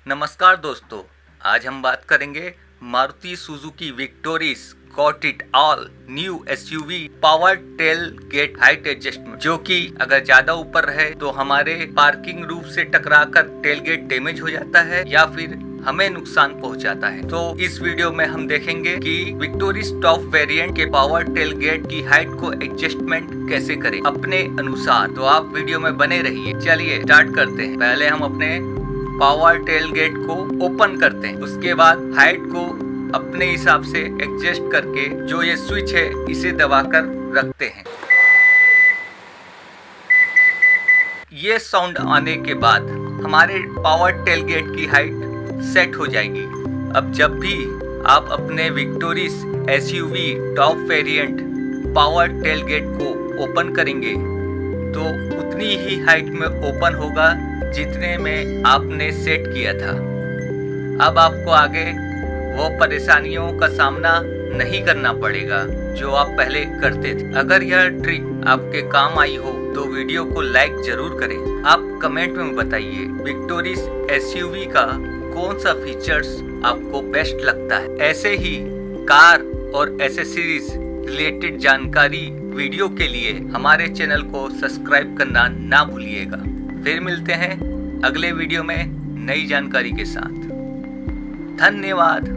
नमस्कार दोस्तों, आज हम बात करेंगे Maruti Suzuki Victoris got it all new SUV power tailgate height adjustment, जो कि अगर ज्यादा ऊपर है तो हमारे पार्किंग रूफ से टकराकर टेल गेट डैमेज हो जाता है या फिर हमें नुकसान पहुंचाता है। तो इस वीडियो में हम देखेंगे कि विक्टोरिस टॉप वेरिएंट के पावर टेल गेट की हाइट को एडजस्टमेंट कैसे करें अपने अनुसार। तो आप वीडियो में बने रहिए। चलिए स्टार्ट करते हैं। पहले हम अपने पावर टेल गेट को ओपन करते हैं, उसके बाद हाइट को अपने हिसाब से एडजस्ट करके जो ये स्विच है इसे दबाकर रखते हैं। ये साउंड आने के बाद हमारे पावर टेल गेट की हाइट सेट हो जाएगी। अब जब भी आप अपने Victoris SUV top variant power tailgate को ओपन करेंगे तो उतनी ही हाइट में ओपन होगा जितने में आपने सेट किया था। अब आपको आगे वो परेशानियों का सामना नहीं करना पड़ेगा जो आप पहले करते थे। अगर यह ट्रिक आपके काम आई हो तो वीडियो को लाइक जरूर करें। आप कमेंट में बताइए विक्टोरिस एसयूवी का कौन सा फीचर्स आपको बेस्ट लगता है। ऐसे ही कार और एसेसरीज रिलेटेड जानकारी वीडियो के लिए हमारे चैनल को सब्सक्राइब करना ना भूलिएगा। फिर मिलते हैं अगले वीडियो में नई जानकारी के साथ। धन्यवाद।